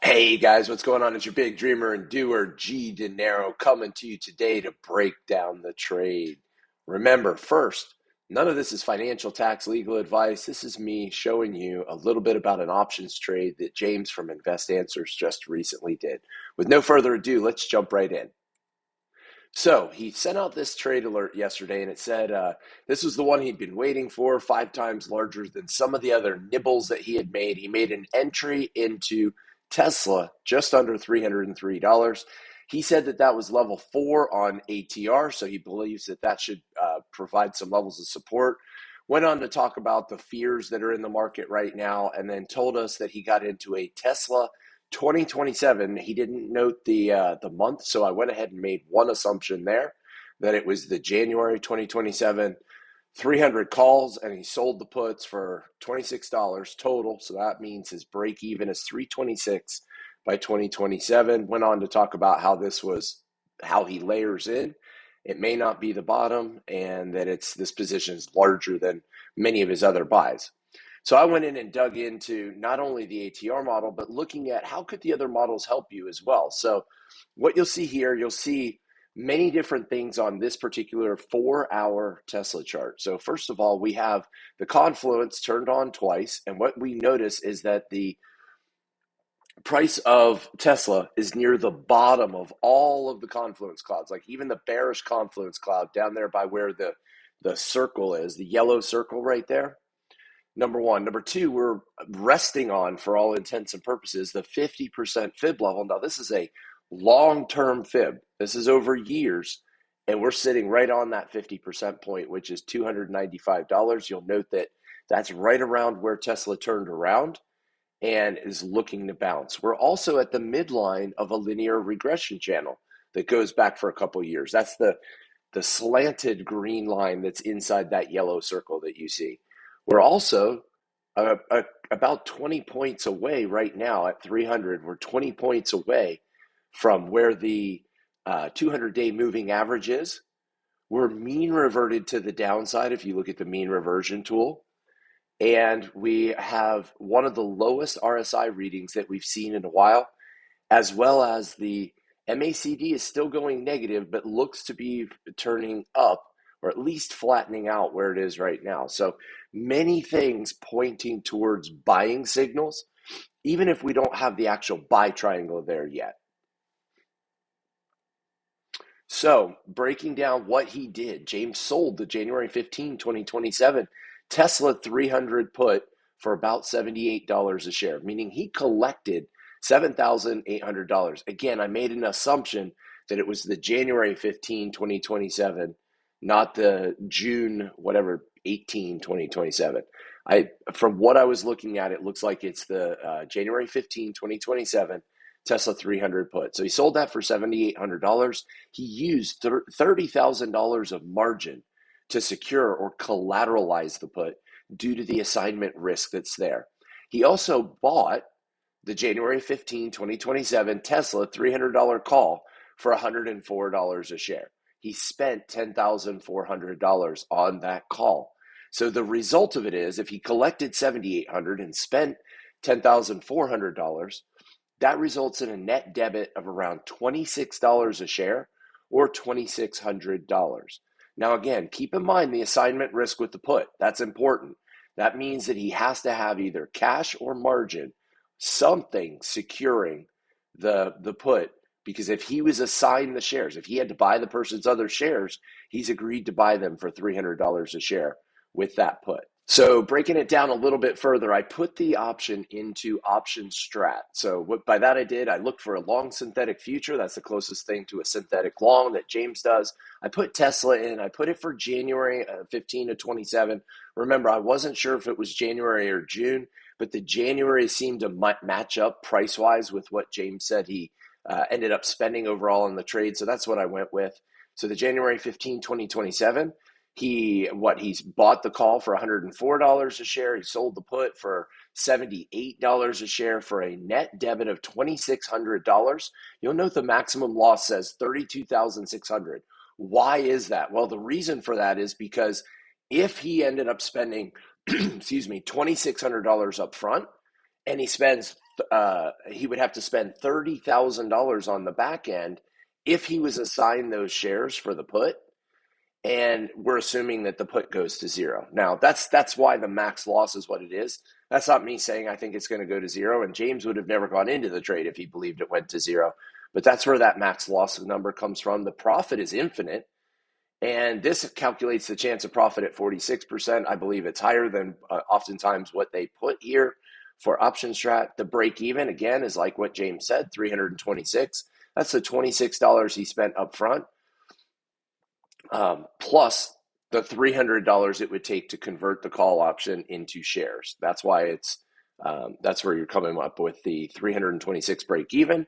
Hey guys, what's going on? It's your big dreamer and doer, G De Niro, coming to you today to break down the trade. Remember, first, none of this is financial, tax, legal advice. This is me showing you a little bit about an options trade that James from InvestAnswers just recently did. With no further ado, let's jump right in. So he sent out this trade alert yesterday, and it said this was the one he'd been waiting for, 5 times larger than some of the other nibbles that he had made. He made an entry into Tesla just under $303. He said that that was level 4 on ATR, so he believes that that should provide some levels of support. Went on to talk about the fears that are in the market right now, and then told us that he got into a Tesla 2027. He didn't note the month, so I went ahead and made one assumption there, that it was the January 2027 300 calls, and he sold the puts for $26 total. So that means his break even is 326 by 2027. Went on to talk about how he layers in. It may not be the bottom, and that this position is larger than many of his other buys. So I went in and dug into not only the ATR model, but looking at how could the other models help you as well. So what you'll see here, you'll see many different things on this particular 4-hour Tesla chart. So first of all, we have the confluence turned on twice. And what we notice is that the price of Tesla is near the bottom of all of the confluence clouds, like even the bearish confluence cloud down there by where the circle is, the yellow circle right there. Number one. Number two, we're resting on, for all intents and purposes, the 50% fib level. Now, this is a long-term fib. This is over years, and we're sitting right on that 50% point, which is $295. You'll note that that's right around where Tesla turned around and is looking to bounce. We're also at the midline of a linear regression channel that goes back for a couple of years. That's the slanted green line that's inside that yellow circle that you see. We're also about 20 points away right now at 300. We're 20 points away from where the 200-day moving average is. We're mean reverted to the downside if you look at the mean reversion tool. And we have one of the lowest RSI readings that we've seen in a while, as well as the MACD is still going negative, but looks to be turning up, or at least flattening out where it is right now. So many things pointing towards buying signals, even if we don't have the actual buy triangle there yet. So breaking down what he did, James sold the January 15, 2027 Tesla 300 put for about $78 a share, meaning he collected $7,800. Again, I made an assumption that it was the January 15, 2027, not the June, 18, 2027. From what I was looking at, it looks like it's the January 15, 2027 Tesla 300 put. So he sold that for $7,800. He used $30,000 of margin to secure or collateralize the put due to the assignment risk that's there. He also bought the January 15, 2027 Tesla $300 call for $104 a share. He spent $10,400 on that call. So the result of it is, if he collected $7,800 and spent $10,400, that results in a net debit of around $26 a share, or $2,600. Now, again, keep in mind the assignment risk with the put. That's important. That means that he has to have either cash or margin, something securing the put, because if he was assigned the shares, if he had to buy the person's other shares, he's agreed to buy them for $300 a share with that put. So breaking it down a little bit further, I put the option into option strat. So what by that I did, I looked for a long synthetic future. That's the closest thing to a synthetic long that James does. I put Tesla in. I put it for January 15 to 27. Remember, I wasn't sure if it was January or June, but the January seemed to match up price-wise with what James said he ended up spending overall in the trade. So that's what I went with. So the January 15, 2027, he's bought the call for $104 a share. He sold the put for $78 a share for a net debit of $2,600. You'll note the maximum loss says $32,600. Why is that? Well, the reason for that is because if he ended up spending, $2,600 up front, and he spends he would have to spend $30,000 on the back end if he was assigned those shares for the put. And we're assuming that the put goes to zero. Now, that's why the max loss is what it is. That's not me saying I think it's going to go to zero. And James would have never gone into the trade if he believed it went to zero. But that's where that max loss number comes from. The profit is infinite. And this calculates the chance of profit at 46%. I believe it's higher than oftentimes what they put here for option strat. The break even, again, is like what James said, 326. That's the $26 he spent up front, plus the $300 it would take to convert the call option into shares. That's why that's where you're coming up with the 326 break even.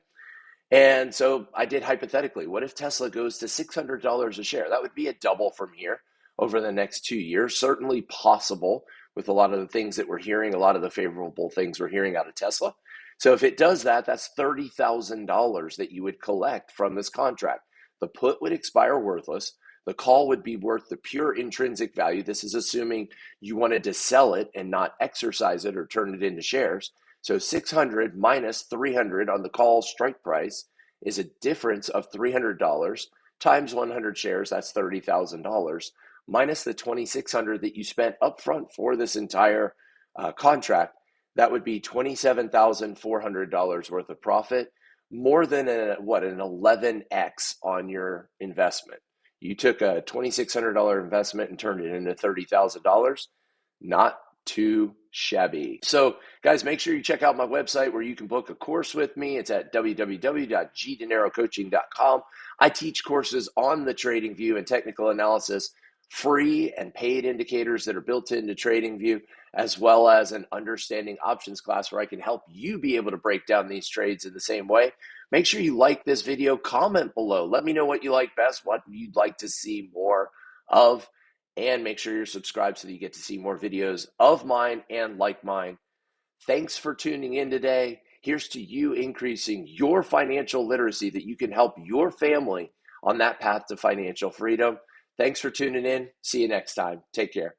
And so I did hypothetically, what if Tesla goes to $600 a share? That would be a double from here over the next 2 years. Certainly possible with a lot of the things that we're hearing, a lot of the favorable things we're hearing out of Tesla. So if it does that, that's $30,000 that you would collect from this contract. The put would expire worthless. The call would be worth the pure intrinsic value. This is assuming you wanted to sell it and not exercise it or turn it into shares. So 600 minus 300 on the call strike price is a difference of $300 times 100 shares. That's $30,000 minus the 2,600 that you spent upfront for this entire contract. That would be $27,400 worth of profit, more than an 11x on your investment. You took a $2,600 investment and turned it into $30,000. Not too shabby. So guys, make sure you check out my website where you can book a course with me. It's at www.gdenarocoaching.com. I teach courses on the TradingView and technical analysis, free and paid indicators that are built into TradingView, as well as an understanding options class where I can help you be able to break down these trades in the same way. Make sure you like this video, comment below. Let me know what you like best, what you'd like to see more of, and make sure you're subscribed so that you get to see more videos of mine and like mine. Thanks for tuning in today. Here's to you increasing your financial literacy that you can help your family on that path to financial freedom. Thanks for tuning in. See you next time. Take care.